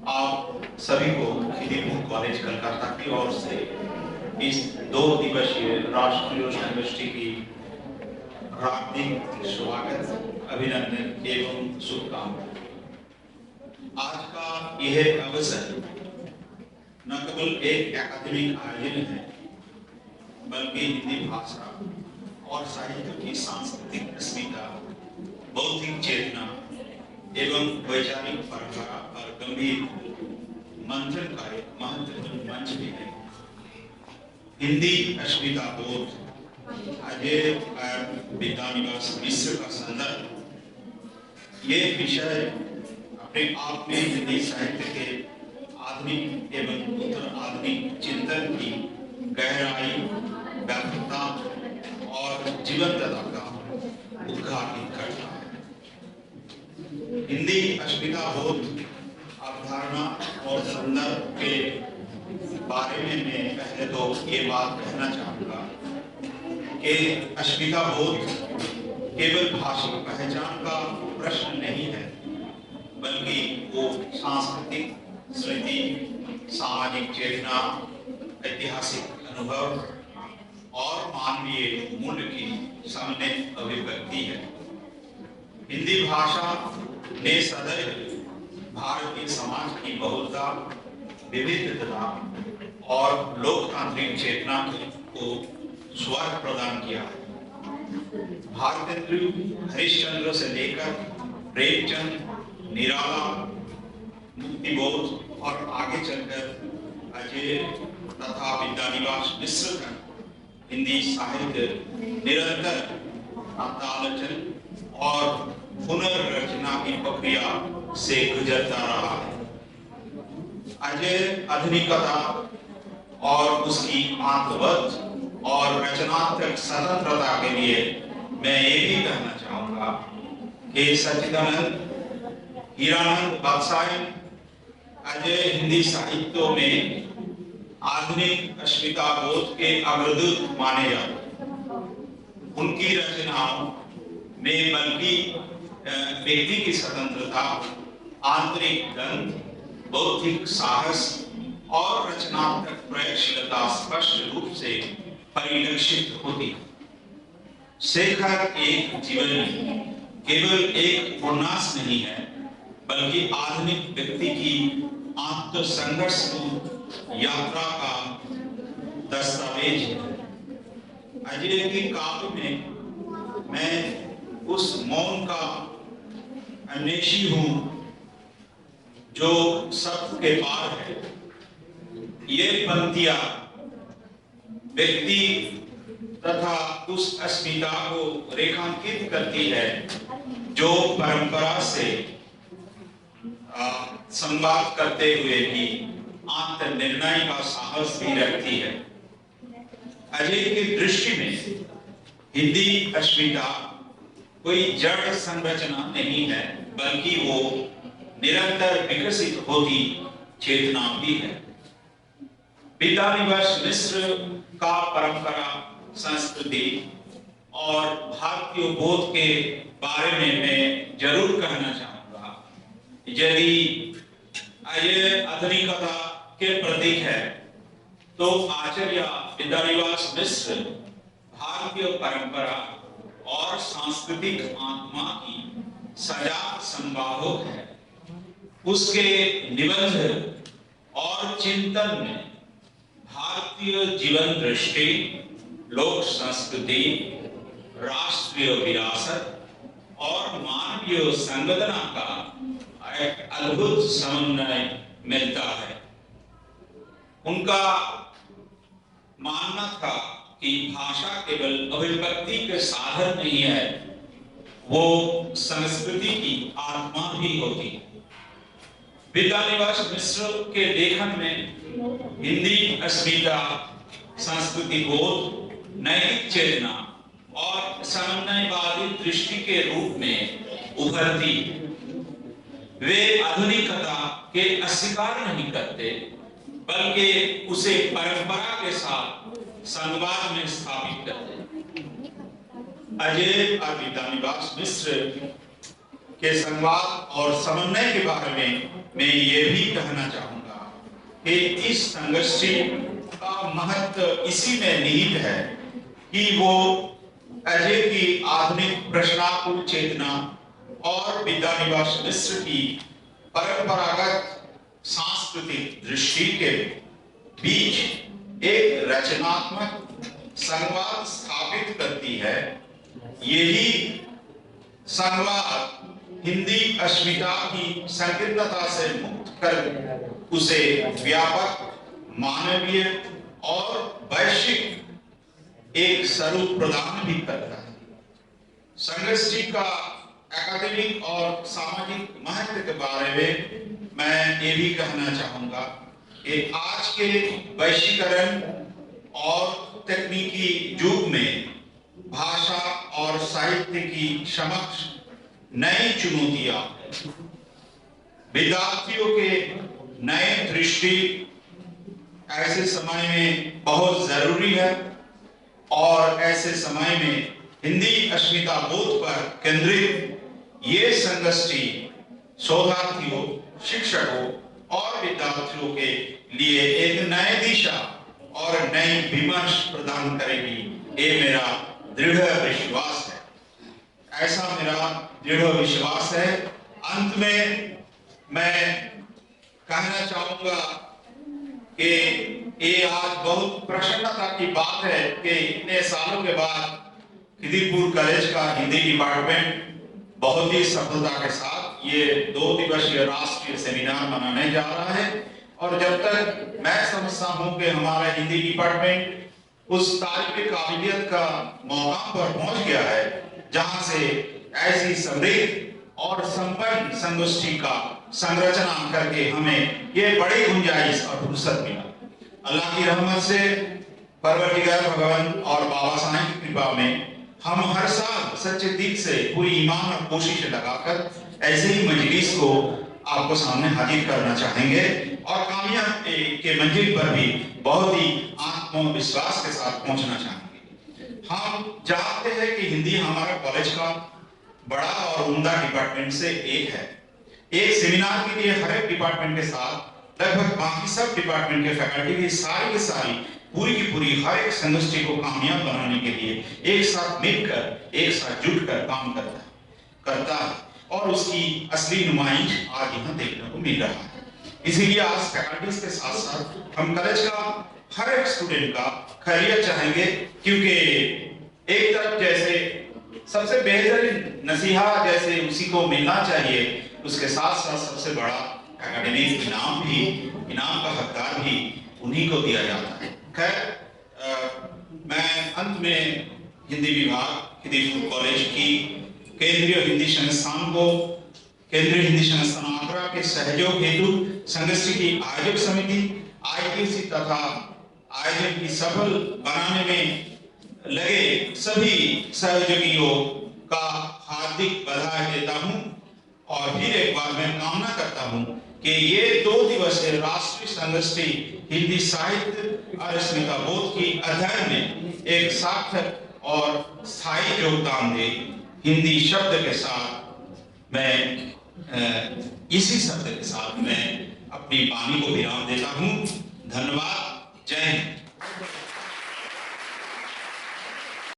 आप सभी को खिदीपुर कॉलेज कलकत्ता की ओर से इस 2 दिवसीय राष्ट्रीय संगोष्ठी की हार्दिक स्वागत, अभिनंदन एवं शुभकामनाएं। आज का यह अवसर न केवल एक अकादमिक आयोजन है, बल्कि हिंदी भाषा और साहित्य की सांस्कृतिक अस्मिता, बौद्धिक चेतना एवं वैचारिक परंपरा और गंभीर मंथन का एक महत्वपूर्ण मंच भी है। हिंदी अस्मिता बोध अजय विद्यानिवास मिश्र का संदर्भ, ये विषय अपने आप में हिंदी साहित्य के आधुनिक एवं उत्तर आधुनिक चिंतन की गहराई, व्यापकता और जीवंतता का उद्घाटन करता है। हिंदी अस्मिता बोध अवधारणा और संदर्भ के बारे में मैं पहले तो ये बात कहना चाहूंगा कि अस्मिता बोध केवल भाषिक पहचान का प्रश्न नहीं है, बल्कि वो सांस्कृतिक स्मृति, सामाजिक चेतना, ऐतिहासिक अनुभव और मानवीय मूल्य की सम्मिलित अभिव्यक्ति है। हिंदी भाषा ने सदैव भारतीय समाज की बहुलता, विविधता और लोकतांत्रिक चेतना को स्वर प्रदान किया है। भारतेंदु हरिश्चंद्र से लेकर प्रेमचंद, निराला, मुक्तिबोध और आगे चलकर अजय तथा विद्यानिवास मिश्र तक हिंदी साहित्य निरंतर आलोचन और पुनर्रचना की प्रक्रिया से गुजरता रहा है। अजय आधुनिकता और उसकी आत्मबद्ध और रचनात्मक स्वतंत्रता के लिए मैं ये भी कहना चाहूंगा कि सच्चिदानंद, हीरानंद बख्शायन अजय हिंदी साहित्य में आधुनिक अस्मिता बोध के अग्रदूत माने जाते हैं। उनकी रचनाओं में बल्कि व्यक्ति की स्वतंत्रता, आंतरिक गंध, बौद्धिक साहस और रचनात्मक प्रयोगशीलता स्पष्ट रूप से परिलक्षित होती। शेखर एक जीवनी केवल एक उपन्यास नहीं है, बल्कि आधुनिक व्यक्ति की आत्म संघर्ष यात्रा का दस्तावेज है। अजय की काव्य में मैं उस मौन का अन्वेषी हूं जो शब्द के पार है। ये पंक्तियां व्यक्ति तथा उस अस्मिता को रेखांकित करती है जो परंपरा से संवाद करते हुए भी आत्मनिर्णय का साहस भी रखती है। अजय की दृष्टि में हिंदी अस्मिता कोई जड़ संरचना नहीं है, बल्कि वो निरंतर विकसित होती चेतना भी है। विद्यानिवास मिश्र का परंपरा, संस्कृति और भारतीय बोध के बारे में मैं जरूर कहना चाहूंगा। यदि अजय आधुनिकता के प्रतीक है, तो आचार्य विद्यानिवास मिश्र भारतीय परंपरा और सांस्कृतिक आत्मा की सजाग संवाहक है। उसके निबंध और चिंतन में भारतीय जीवन दृष्टि, लोक संस्कृति, राष्ट्रीय विरासत और मानवीय संवेदना का एक अद्भुत समन्वय मिलता है। उनका मानना था कि भाषा केवल अभिव्यक्ति के साधन नहीं है, वो संस्कृति की आत्मा भी होती। विद्यानिवास मिश्र के लेखन में हिंदी अस्मिता, संस्कृति बोध, नैतिक चेतना और समन्वयवादी दृष्टि के रूप में उभरती। वे आधुनिकता के अस्वीकार नहीं करते, बल्कि उसे परंपरा के साथ संवाद में स्थापित करते। अजय और विद्यानिवास मिश्र के संवाद और समन्वय के बारे में मैं ये भी कहना चाहूंगा कि इस संगोष्ठी का महत्व इसी में निहित है कि वो अजय की आधुनिक प्रश्नाकुल चेतना और विद्यानिवास मिश्र की परंपरागत सांस्कृतिक दृष्टि के बीच एक रचनात्मक संवाद स्थापित करती है। यही संवाद हिंदी अस्मिता की संकीर्णता से मुक्त कर उसे व्यापक, मानवीय और वैश्विक एक स्वरूप प्रदान भी करता है। संगोष्ठी का एकेडमिक और सामाजिक महत्व के बारे में मैं ये भी कहना चाहूंगा कि आज के वैश्वीकरण और तकनीकी युग में भाषा और साहित्य की समक्ष नई चुनौतियां, विद्यार्थियों के नए दृष्टि ऐसे समय में बहुत जरूरी है और ऐसे समय में हिंदी अस्मिता बोध पर केंद्रित ये संगोष्ठी शोधार्थियों, शिक्षकों और विद्यार्थियों के लिए एक नई दिशा और नई विमर्श प्रदान करेगी। ये मेरा दृढ़ विश्वास है, ऐसा मेरा दृढ़ विश्वास है। अंत में मैं कहना चाहूंगा कि ये आज बहुत प्रसन्नता की बात है कि इतने सालों के बाद खिदीपुर कॉलेज का हिंदी डिपार्टमेंट बहुत ही सफलता के साथ ये 2 दिवसीय राष्ट्रीय सेमिनार मनाने जा रहा है। और जब तक मैं समझता हूं कि हमारा हिंदी डिपार्टमेंट उस तारीफी काबिलियत का मौका पर पहुंच गया है जहां से ऐसी समृद्ध और संपन्न संगोष्ठी का संरचना करके हमें ये बड़ी गुंजाइश और फुर्सत मिला। अल्लाह की रहमत से, परवरदिगार भगवान और बाबा साईं की कृपा में हम हर साल सच्चे दिल से पूरी ईमान और कोशिश लगाकर ऐसे ही मजलिस को आपको सामने हाजिर करना चाहेंगे और कामयाबी के मंजिल पर भी बहुत ही आत्मविश्वास के साथ पहुंचना चाहेंगे। हम जानते हैं कि हिंदी हमारा कॉलेज का बड़ा और उम्दा डिपार्टमेंट से एक है। एक सेमिनार के लिए हर एक डिपार्टमेंट के साथ लगभग बाकी सब डिपार्टमेंट के फैकल्टी की सारी पूरी की पूरी हर एक संगोष्ठी को कामयाब बनाने के लिए एक साथ मिलकर, एक साथ जुटकर काम करता है और उसकी असली नुमाइश आज यहाँ देखने को मिल रहा है। इसीलिए आज फैकल्टीज के साथ साथ हम कॉलेज का हर एक स्टूडेंट का खैरियत चाहेंगे, क्योंकि एक तरफ जैसे सबसे बेहतरीन नसीहा जैसे उसी को मिलना चाहिए, उसके साथ साथ सबसे बड़ा एकेडमिक इनाम का हकदार भी उन्हीं को दिया जाता है। खैर, मैं अंत में हिंदी विभाग खिदीपुर कॉलेज की केंद्रीय हिंदी संस्थान को, केंद्रीय हिंदी संस्थान आगरा के सहयोग हेतु संगोष्ठी की आयोजक समिति ITC तथा आयोजन की सफल बनाने में लगे सभी सहयोगियों का हार्दिक बधाई देता हूं और फिर एक बार मैं कामना करता हूं कि ये 2 दिवसीय राष्ट्रीय संगोष्ठी हिंदी साहित्य और अस्मिता बोध की अध्ययन में एक सार्थक और स्थायी योगदान दे। हिंदी शब्द के साथ मैं इसी शब्द के साथ मैं अपनी वाणी को विराम देता हूं। धन्यवाद। जय हिंद।